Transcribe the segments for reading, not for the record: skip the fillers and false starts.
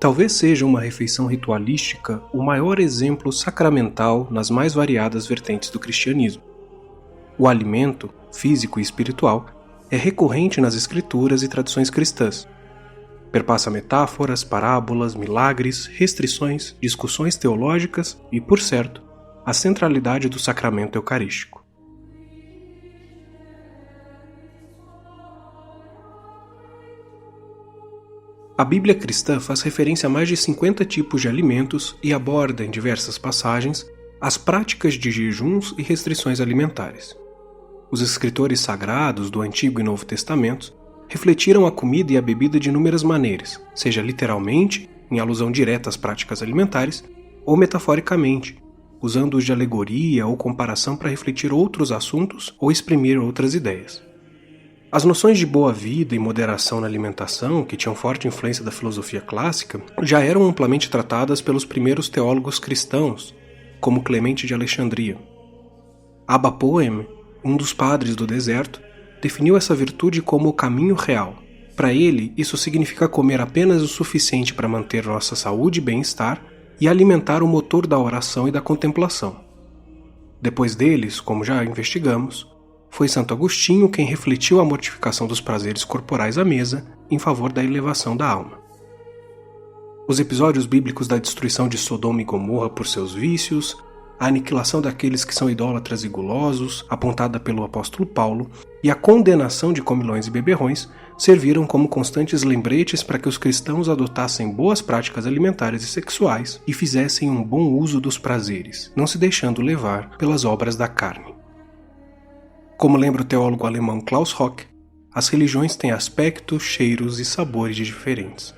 Talvez seja uma refeição ritualística o maior exemplo sacramental nas mais variadas vertentes do cristianismo. O alimento, físico e espiritual, é recorrente nas escrituras e tradições cristãs. Perpassa metáforas, parábolas, milagres, restrições, discussões teológicas e, por certo, a centralidade do sacramento eucarístico. A Bíblia cristã faz referência a mais de 50 tipos de alimentos e aborda, em diversas passagens, as práticas de jejuns e restrições alimentares. Os escritores sagrados do Antigo e Novo Testamentos refletiram a comida e a bebida de inúmeras maneiras, seja literalmente, em alusão direta às práticas alimentares, ou metaforicamente, usando-os de alegoria ou comparação para refletir outros assuntos ou exprimir outras ideias. As noções de boa vida e moderação na alimentação, que tinham forte influência da filosofia clássica, já eram amplamente tratadas pelos primeiros teólogos cristãos, como Clemente de Alexandria. Abba Poeme, um dos padres do deserto, definiu essa virtude como o caminho real. Para ele, isso significa comer apenas o suficiente para manter nossa saúde e bem-estar e alimentar o motor da oração e da contemplação. Depois deles, como já investigamos, foi Santo Agostinho quem refletiu a mortificação dos prazeres corporais à mesa em favor da elevação da alma. Os episódios bíblicos da destruição de Sodoma e Gomorra por seus vícios, a aniquilação daqueles que são idólatras e gulosos, apontada pelo apóstolo Paulo, e a condenação de comilões e beberrões serviram como constantes lembretes para que os cristãos adotassem boas práticas alimentares e sexuais e fizessem um bom uso dos prazeres, não se deixando levar pelas obras da carne. Como lembra o teólogo alemão Klaus Rock, as religiões têm aspectos, cheiros e sabores diferentes.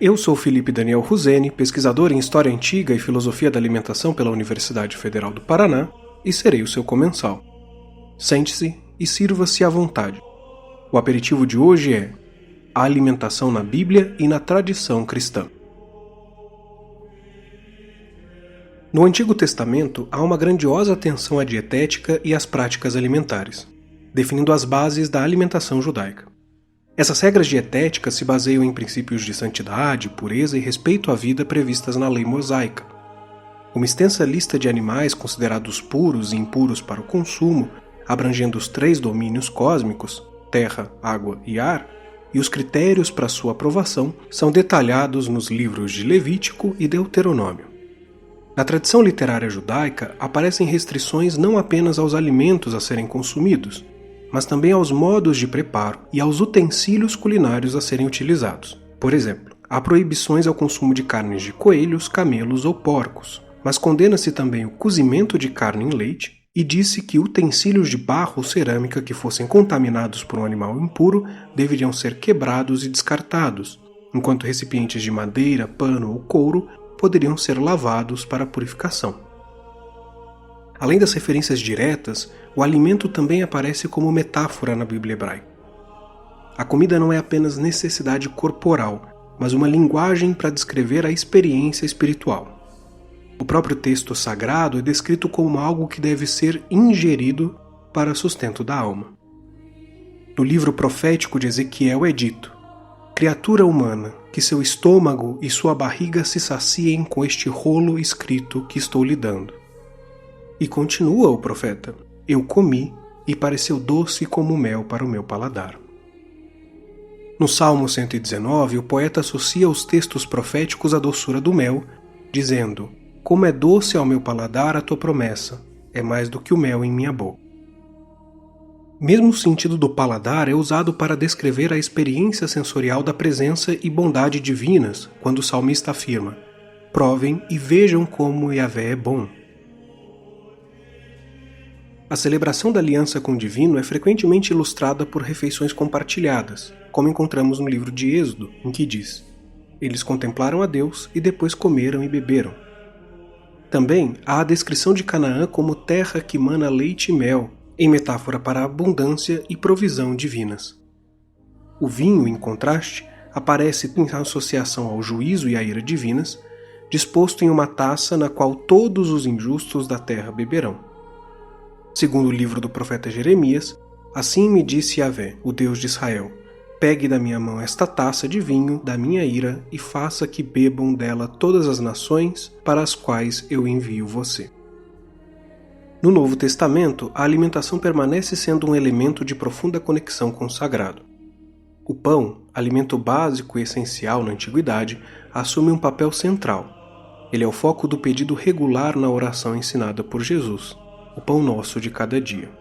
Eu sou Felipe Daniel Ruzeni, pesquisador em História Antiga e Filosofia da Alimentação pela Universidade Federal do Paraná, e serei o seu comensal. Sente-se e sirva-se à vontade. O aperitivo de hoje é a alimentação na Bíblia e na tradição cristã. No Antigo Testamento, há uma grandiosa atenção à dietética e às práticas alimentares, definindo as bases da alimentação judaica. Essas regras dietéticas se baseiam em princípios de santidade, pureza e respeito à vida previstas na lei mosaica. Uma extensa lista de animais considerados puros e impuros para o consumo, abrangendo os 3 domínios cósmicos, terra, água e ar, e os critérios para sua aprovação são detalhados nos livros de Levítico e Deuteronômio. Na tradição literária judaica, aparecem restrições não apenas aos alimentos a serem consumidos, mas também aos modos de preparo e aos utensílios culinários a serem utilizados. Por exemplo, há proibições ao consumo de carnes de coelhos, camelos ou porcos, mas condena-se também o cozimento de carne em leite e disse que utensílios de barro ou cerâmica que fossem contaminados por um animal impuro deveriam ser quebrados e descartados, enquanto recipientes de madeira, pano ou couro poderiam ser lavados para purificação. Além das referências diretas, o alimento também aparece como metáfora na Bíblia hebraica. A comida não é apenas necessidade corporal, mas uma linguagem para descrever a experiência espiritual. O próprio texto sagrado é descrito como algo que deve ser ingerido para sustento da alma. No livro profético de Ezequiel é dito: criatura humana, que seu estômago e sua barriga se saciem com este rolo escrito que estou lhe dando. E continua o profeta: eu comi e pareceu doce como mel para o meu paladar. No Salmo 119, o poeta associa os textos proféticos à doçura do mel, dizendo: como é doce ao meu paladar a tua promessa, é mais do que o mel em minha boca. Mesmo o sentido do paladar é usado para descrever a experiência sensorial da presença e bondade divinas, quando o salmista afirma: provem e vejam como Yahvé é bom. A celebração da aliança com o divino é frequentemente ilustrada por refeições compartilhadas, como encontramos no livro de Êxodo, em que diz: eles contemplaram a Deus e depois comeram e beberam. Também há a descrição de Canaã como terra que mana leite e mel, em metáfora para a abundância e provisão divinas. O vinho, em contraste, aparece em associação ao juízo e à ira divinas, disposto em uma taça na qual todos os injustos da terra beberão. Segundo o livro do profeta Jeremias, assim me disse Yahvé, o Deus de Israel: Pegue da minha mão esta taça de vinho da minha ira e faça que bebam dela todas as nações para as quais eu envio você. No Novo Testamento, a alimentação permanece sendo um elemento de profunda conexão com o sagrado. O pão, alimento básico e essencial na antiguidade, assume um papel central. Ele é o foco do pedido regular na oração ensinada por Jesus, o pão nosso de cada dia.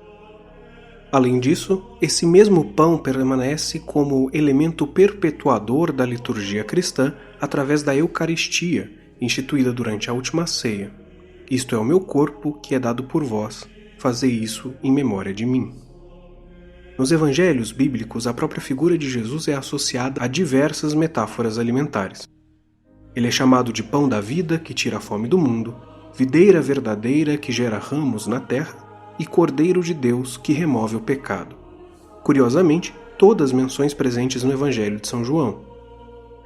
Além disso, esse mesmo pão permanece como elemento perpetuador da liturgia cristã através da Eucaristia, instituída durante a última ceia. Isto é o meu corpo que é dado por vós, fazei isso em memória de mim. Nos evangelhos bíblicos, a própria figura de Jesus é associada a diversas metáforas alimentares. Ele é chamado de pão da vida que tira a fome do mundo, videira verdadeira que gera ramos na terra, e Cordeiro de Deus que remove o pecado. Curiosamente, todas menções presentes no Evangelho de São João.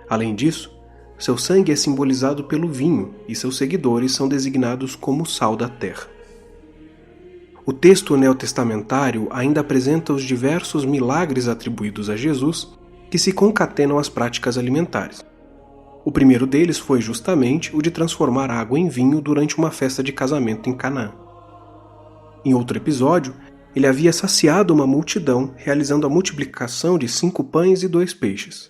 Além disso, seu sangue é simbolizado pelo vinho e seus seguidores são designados como sal da terra. O texto neotestamentário ainda apresenta os diversos milagres atribuídos a Jesus que se concatenam às práticas alimentares. O primeiro deles foi justamente o de transformar água em vinho durante uma festa de casamento em Canaã. Em outro episódio, ele havia saciado uma multidão, realizando a multiplicação de 5 pães e 2 peixes.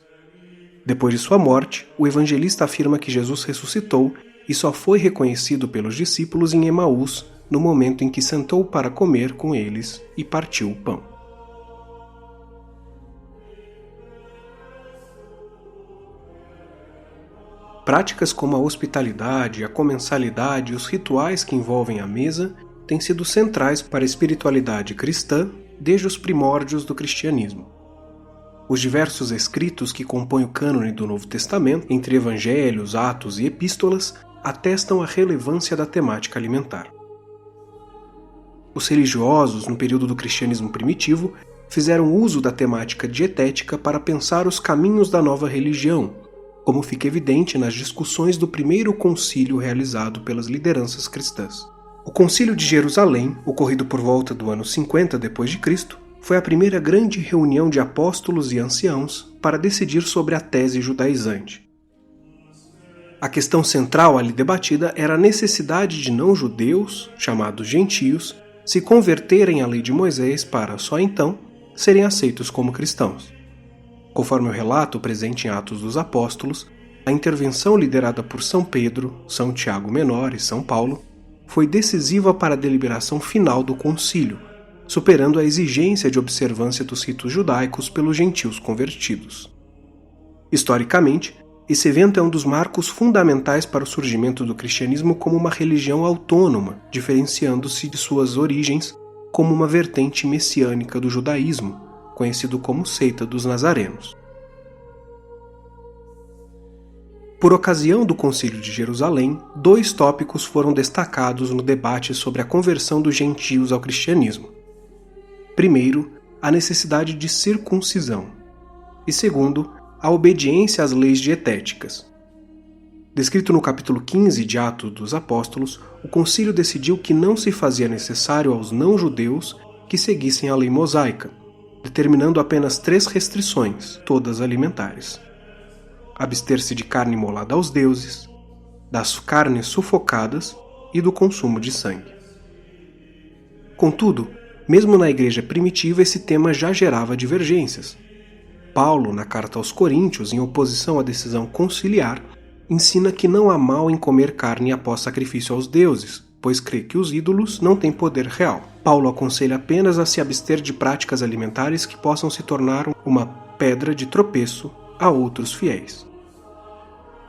Depois de sua morte, o evangelista afirma que Jesus ressuscitou e só foi reconhecido pelos discípulos em Emaús, no momento em que sentou para comer com eles e partiu o pão. Práticas como a hospitalidade, a comensalidade e os rituais que envolvem a mesa têm sido centrais para a espiritualidade cristã desde os primórdios do cristianismo. Os diversos escritos que compõem o cânone do Novo Testamento, entre evangelhos, atos e epístolas, atestam a relevância da temática alimentar. Os religiosos, no período do cristianismo primitivo, fizeram uso da temática dietética para pensar os caminhos da nova religião, como fica evidente nas discussões do primeiro concílio realizado pelas lideranças cristãs. O Concílio de Jerusalém, ocorrido por volta do ano 50 d.C., foi a primeira grande reunião de apóstolos e anciãos para decidir sobre a tese judaizante. A questão central ali debatida era a necessidade de não-judeus, chamados gentios, se converterem à lei de Moisés para, só então, serem aceitos como cristãos. Conforme o relato presente em Atos dos Apóstolos, a intervenção liderada por São Pedro, São Tiago Menor e São Paulo foi decisiva para a deliberação final do concílio, superando a exigência de observância dos ritos judaicos pelos gentios convertidos. Historicamente, esse evento é um dos marcos fundamentais para o surgimento do cristianismo como uma religião autônoma, diferenciando-se de suas origens como uma vertente messiânica do judaísmo, conhecido como seita dos nazarenos. Por ocasião do Concílio de Jerusalém, 2 tópicos foram destacados no debate sobre a conversão dos gentios ao cristianismo. Primeiro, a necessidade de circuncisão. E segundo, a obediência às leis dietéticas. Descrito no capítulo 15 de Atos dos Apóstolos, o concílio decidiu que não se fazia necessário aos não-judeus que seguissem a lei mosaica, determinando apenas 3 restrições, todas alimentares: abster-se de carne imolada aos deuses, das carnes sufocadas e do consumo de sangue. Contudo, mesmo na igreja primitiva esse tema já gerava divergências. Paulo, na carta aos Coríntios, em oposição à decisão conciliar, ensina que não há mal em comer carne após sacrifício aos deuses, pois crê que os ídolos não têm poder real. Paulo aconselha apenas a se abster de práticas alimentares que possam se tornar uma pedra de tropeço a outros fiéis.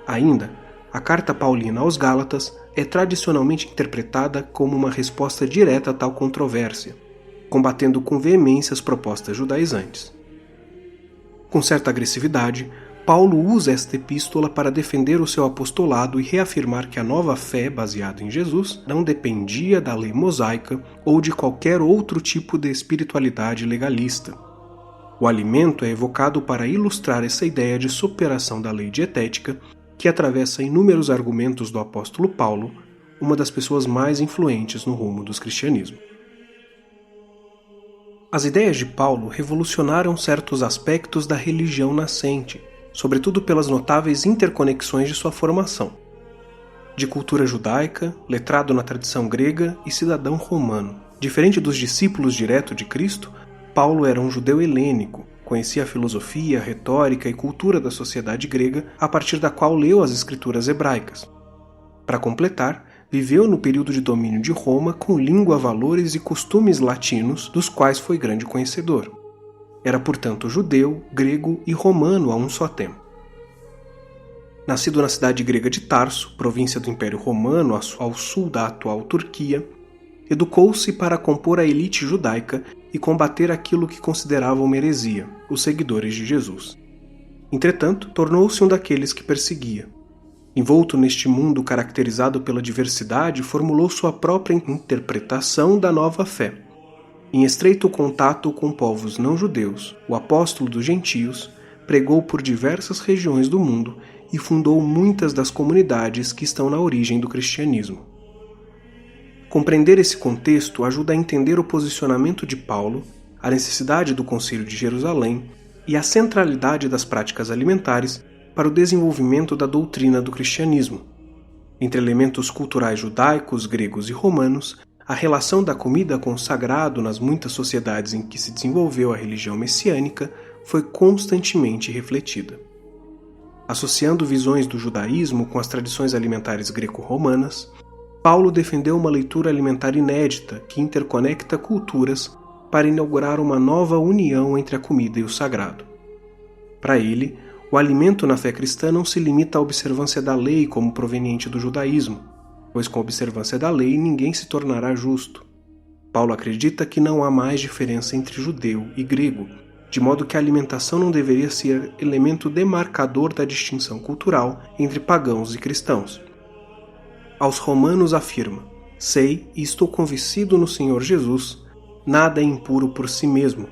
Ainda, a carta paulina aos Gálatas é tradicionalmente interpretada como uma resposta direta a tal controvérsia, combatendo com veemência as propostas judaizantes. Com certa agressividade, Paulo usa esta epístola para defender o seu apostolado e reafirmar que a nova fé baseada em Jesus não dependia da lei mosaica ou de qualquer outro tipo de espiritualidade legalista. O alimento é evocado para ilustrar essa ideia de superação da lei dietética que atravessa inúmeros argumentos do apóstolo Paulo, uma das pessoas mais influentes no rumo do cristianismo. As ideias de Paulo revolucionaram certos aspectos da religião nascente, sobretudo pelas notáveis interconexões de sua formação. De cultura judaica, letrado na tradição grega e cidadão romano. Diferente dos discípulos diretos de Cristo, Paulo era um judeu helênico, conhecia a filosofia, a retórica e cultura da sociedade grega, a partir da qual leu as escrituras hebraicas. Para completar, viveu no período de domínio de Roma com língua, valores e costumes latinos, dos quais foi grande conhecedor. Era, portanto, judeu, grego e romano a um só tempo. Nascido na cidade grega de Tarso, província do Império Romano ao sul da atual Turquia, educou-se para compor a elite judaica e combater aquilo que considerava uma heresia, os seguidores de Jesus. Entretanto, tornou-se um daqueles que perseguia. Envolto neste mundo caracterizado pela diversidade, formulou sua própria interpretação da nova fé. Em estreito contato com povos não-judeus, o apóstolo dos gentios pregou por diversas regiões do mundo e fundou muitas das comunidades que estão na origem do cristianismo. Compreender esse contexto ajuda a entender o posicionamento de Paulo, a necessidade do Concílio de Jerusalém e a centralidade das práticas alimentares para o desenvolvimento da doutrina do cristianismo. Entre elementos culturais judaicos, gregos e romanos, a relação da comida com o sagrado nas muitas sociedades em que se desenvolveu a religião messiânica foi constantemente refletida. Associando visões do judaísmo com as tradições alimentares greco-romanas, Paulo defendeu uma leitura alimentar inédita que interconecta culturas para inaugurar uma nova união entre a comida e o sagrado. Para ele, o alimento na fé cristã não se limita à observância da lei como proveniente do judaísmo, pois com a observância da lei ninguém se tornará justo. Paulo acredita que não há mais diferença entre judeu e grego, de modo que a alimentação não deveria ser elemento demarcador da distinção cultural entre pagãos e cristãos. Aos romanos afirma: sei e estou convencido no Senhor Jesus, nada é impuro por si mesmo,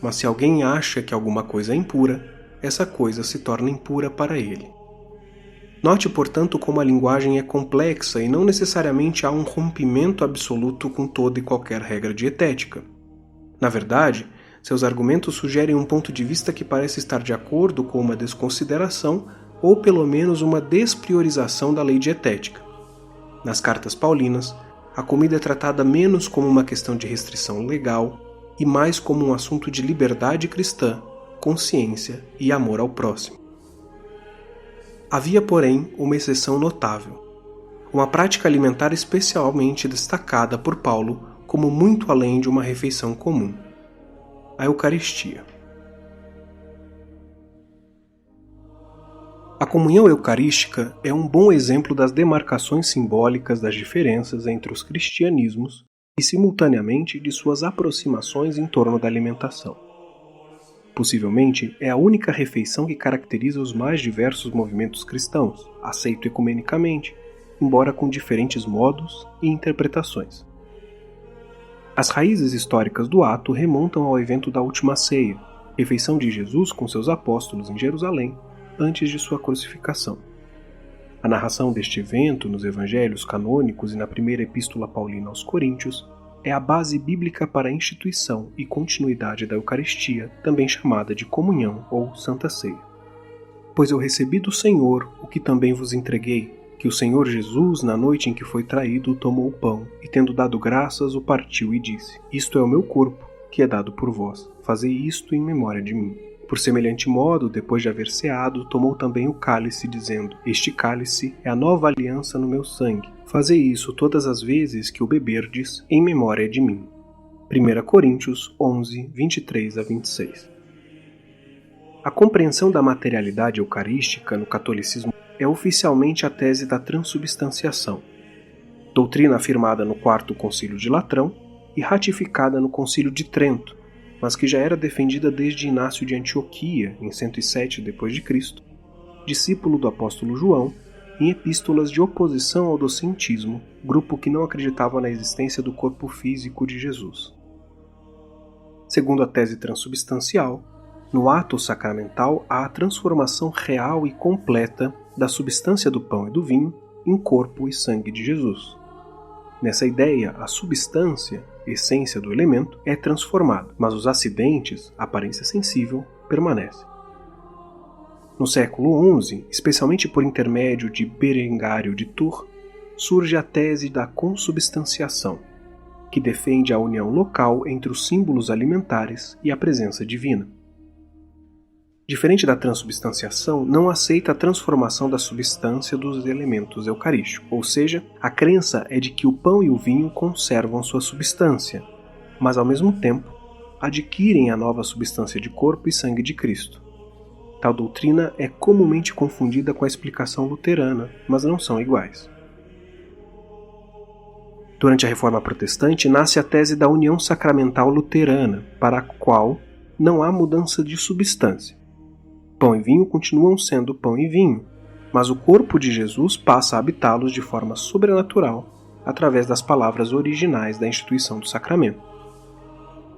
mas se alguém acha que alguma coisa é impura, essa coisa se torna impura para ele. Note, portanto, como a linguagem é complexa e não necessariamente há um rompimento absoluto com toda e qualquer regra dietética. Na verdade, seus argumentos sugerem um ponto de vista que parece estar de acordo com uma desconsideração ou pelo menos uma despriorização da lei dietética. Nas cartas paulinas, a comida é tratada menos como uma questão de restrição legal e mais como um assunto de liberdade cristã, consciência e amor ao próximo. Havia, porém, uma exceção notável, uma prática alimentar especialmente destacada por Paulo como muito além de uma refeição comum: a Eucaristia. A comunhão eucarística é um bom exemplo das demarcações simbólicas das diferenças entre os cristianismos e, simultaneamente, de suas aproximações em torno da alimentação. Possivelmente, é a única refeição que caracteriza os mais diversos movimentos cristãos, aceito ecumenicamente, embora com diferentes modos e interpretações. As raízes históricas do ato remontam ao evento da Última Ceia, refeição de Jesus com seus apóstolos em Jerusalém, antes de sua crucificação. A narração deste evento nos evangelhos canônicos e na primeira epístola paulina aos Coríntios é a base bíblica para a instituição e continuidade da Eucaristia, também chamada de comunhão ou Santa Ceia. Pois eu recebi do Senhor o que também vos entreguei, que o Senhor Jesus, na noite em que foi traído, tomou o pão e, tendo dado graças, o partiu e disse: isto é o meu corpo, que é dado por vós. Fazei isto em memória de mim. Por semelhante modo, depois de haver ceado, tomou também o cálice, dizendo: este cálice é a nova aliança no meu sangue. Fazei isso todas as vezes que o beberdes, em memória de mim. 1 Coríntios 11, 23 a 26. A compreensão da materialidade eucarística no catolicismo é oficialmente a tese da transubstanciação, doutrina afirmada no Quarto Concílio de Latrão e ratificada no Concílio de Trento, mas que já era defendida desde Inácio de Antioquia, em 107 d.C., discípulo do apóstolo João, em epístolas de oposição ao docentismo, grupo que não acreditava na existência do corpo físico de Jesus. Segundo a tese transubstancial, no ato sacramental há a transformação real e completa da substância do pão e do vinho em corpo e sangue de Jesus. Nessa ideia, a substância, essência do elemento, é transformada, mas os acidentes, aparência sensível, permanecem. No século XI, especialmente por intermédio de Berengário de Tours, surge a tese da consubstanciação, que defende a união local entre os símbolos alimentares e a presença divina. Diferente da transubstanciação, não aceita a transformação da substância dos elementos eucarísticos, ou seja, a crença é de que o pão e o vinho conservam sua substância, mas ao mesmo tempo adquirem a nova substância de corpo e sangue de Cristo. Tal doutrina é comumente confundida com a explicação luterana, mas não são iguais. Durante a Reforma Protestante, nasce a tese da união sacramental luterana, para a qual não há mudança de substância. Pão e vinho continuam sendo pão e vinho, mas o corpo de Jesus passa a habitá-los de forma sobrenatural, através das palavras originais da instituição do sacramento.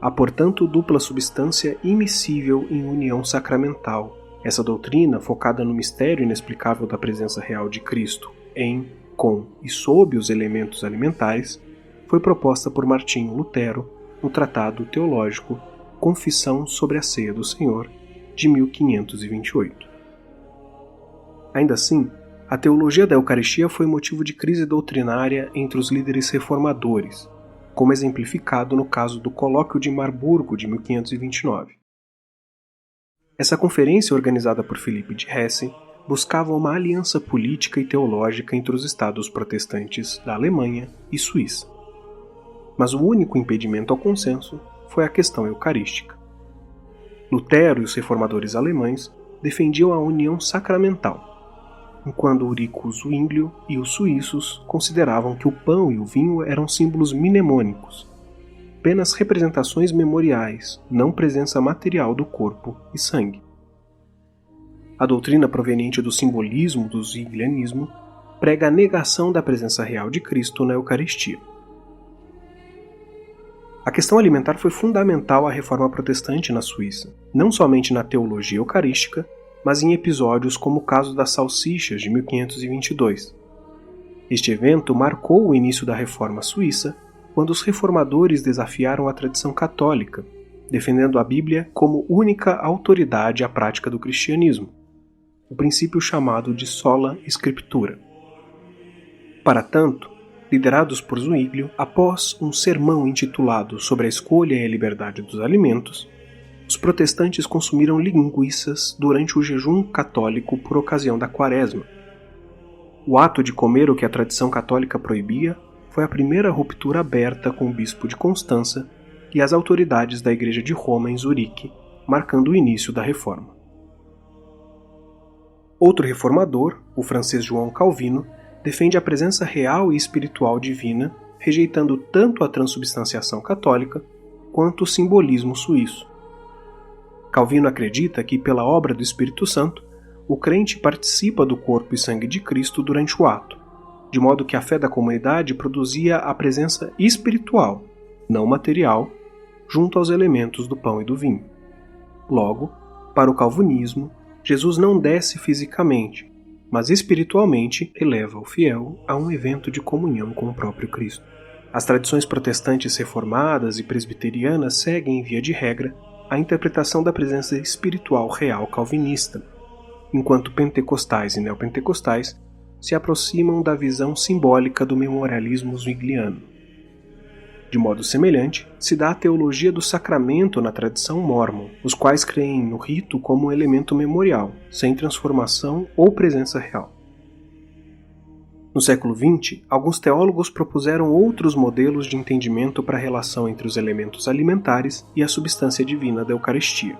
Há, portanto, dupla substância immiscível em união sacramental. Essa doutrina, focada no mistério inexplicável da presença real de Cristo em, com e sob os elementos alimentares, foi proposta por Martinho Lutero no Tratado Teológico Confissão sobre a Ceia do Senhor, de 1528. Ainda assim, a teologia da Eucaristia foi motivo de crise doutrinária entre os líderes reformadores, como exemplificado no caso do Colóquio de Marburgo de 1529. Essa conferência, organizada por Filipe de Hesse, buscava uma aliança política e teológica entre os estados protestantes da Alemanha e Suíça. Mas o único impedimento ao consenso foi a questão eucarística. Lutero e os reformadores alemães defendiam a união sacramental, enquanto Ulrico Zwinglio e os suíços consideravam que o pão e o vinho eram símbolos mnemônicos, apenas representações memoriais, não presença material do corpo e sangue. A doutrina proveniente do simbolismo do zwinglianismo prega a negação da presença real de Cristo na Eucaristia. A questão alimentar foi fundamental à reforma protestante na Suíça, não somente na teologia eucarística, mas em episódios como o caso das salsichas de 1522. Este evento marcou o início da reforma suíça, quando os reformadores desafiaram a tradição católica, defendendo a Bíblia como única autoridade à prática do cristianismo, o princípio chamado de sola scriptura. Para tanto, liderados por Zwinglio, após um sermão intitulado Sobre a Escolha e a Liberdade dos Alimentos, os protestantes consumiram linguiças durante o jejum católico por ocasião da Quaresma. O ato de comer o que a tradição católica proibia foi a primeira ruptura aberta com o bispo de Constança e as autoridades da Igreja de Roma em Zurique, marcando o início da Reforma. Outro reformador, o francês João Calvino, defende a presença real e espiritual divina, rejeitando tanto a transubstanciação católica quanto o simbolismo suíço. Calvino acredita que, pela obra do Espírito Santo, o crente participa do corpo e sangue de Cristo durante o ato, de modo que a fé da comunidade produzia a presença espiritual, não material, junto aos elementos do pão e do vinho. Logo, para o calvinismo, Jesus não desce fisicamente, mas espiritualmente eleva o fiel a um evento de comunhão com o próprio Cristo. As tradições protestantes reformadas e presbiterianas seguem, via de regra, a interpretação da presença espiritual real calvinista, enquanto pentecostais e neopentecostais se aproximam da visão simbólica do memorialismo zwingliano. De modo semelhante, se dá a teologia do sacramento na tradição mórmon, os quais creem no rito como um elemento memorial, sem transformação ou presença real. No século XX, alguns teólogos propuseram outros modelos de entendimento para a relação entre os elementos alimentares e a substância divina da Eucaristia.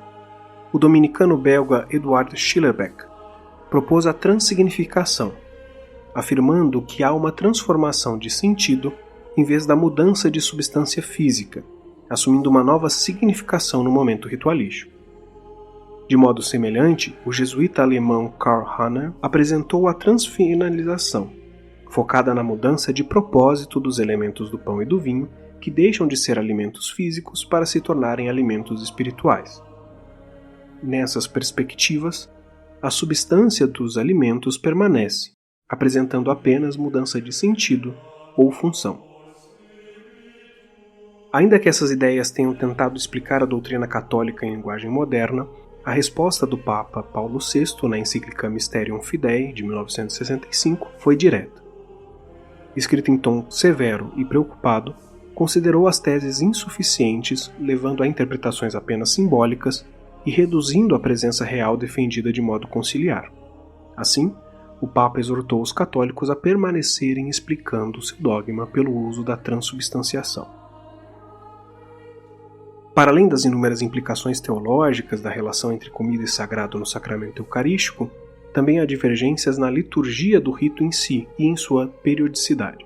O dominicano belga Eduard Schillebeck propôs a transsignificação, afirmando que há uma transformação de sentido em vez da mudança de substância física, assumindo uma nova significação no momento ritualístico. De modo semelhante, o jesuíta alemão Karl Rahner apresentou a transfinalização, focada na mudança de propósito dos elementos do pão e do vinho, que deixam de ser alimentos físicos para se tornarem alimentos espirituais. Nessas perspectivas, a substância dos alimentos permanece, apresentando apenas mudança de sentido ou função. Ainda que essas ideias tenham tentado explicar a doutrina católica em linguagem moderna, a resposta do Papa Paulo VI na encíclica Mysterium Fidei, de 1965, foi direta. Escrita em tom severo e preocupado, considerou as teses insuficientes, levando a interpretações apenas simbólicas e reduzindo a presença real defendida de modo conciliar. Assim, o Papa exortou os católicos a permanecerem explicando seu dogma pelo uso da transubstanciação. Para além das inúmeras implicações teológicas da relação entre comida e sagrado no sacramento eucarístico, também há divergências na liturgia do rito em si e em sua periodicidade.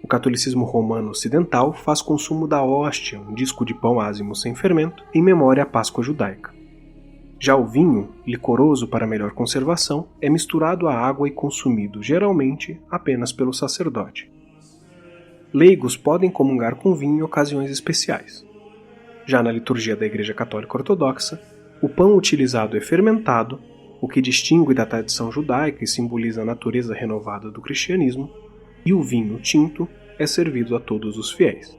O catolicismo romano ocidental faz consumo da hóstia, um disco de pão ázimo sem fermento, em memória à Páscoa judaica. Já o vinho, licoroso para melhor conservação, é misturado à água e consumido, geralmente, apenas pelo sacerdote. Leigos podem comungar com vinho em ocasiões especiais. Já na liturgia da Igreja Católica Ortodoxa, o pão utilizado é fermentado, o que distingue da tradição judaica e simboliza a natureza renovada do cristianismo, e o vinho tinto é servido a todos os fiéis.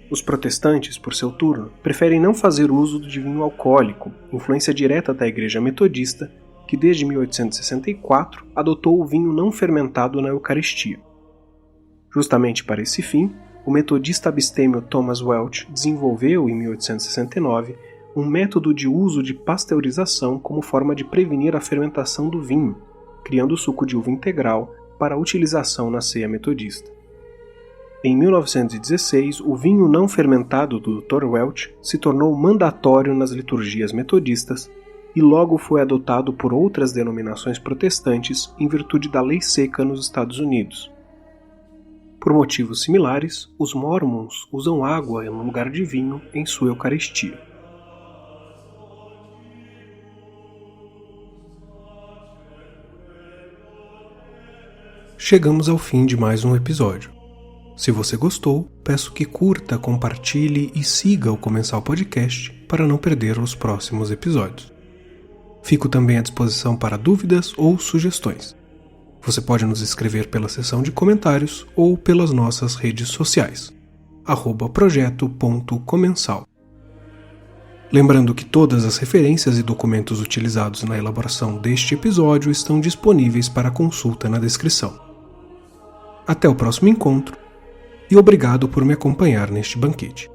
Os protestantes, por seu turno, preferem não fazer uso de vinho alcoólico, influência direta da Igreja Metodista, que desde 1864 adotou o vinho não fermentado na Eucaristia. Justamente para esse fim, o metodista abstêmio Thomas Welch desenvolveu, em 1869, um método de uso de pasteurização como forma de prevenir a fermentação do vinho, criando o suco de uva integral para a utilização na ceia metodista. Em 1916, o vinho não fermentado do Dr. Welch se tornou mandatório nas liturgias metodistas e logo foi adotado por outras denominações protestantes em virtude da lei seca nos Estados Unidos. Por motivos similares, os Mormons usam água no lugar de vinho em sua Eucaristia. Chegamos ao fim de mais um episódio. Se você gostou, peço que curta, compartilhe e siga o Comensal Podcast para não perder os próximos episódios. Fico também à disposição para dúvidas ou sugestões. Você pode nos escrever pela seção de comentários ou pelas nossas redes sociais, @projeto.comensal. Lembrando que todas as referências e documentos utilizados na elaboração deste episódio estão disponíveis para consulta na descrição. Até o próximo encontro e obrigado por me acompanhar neste banquete.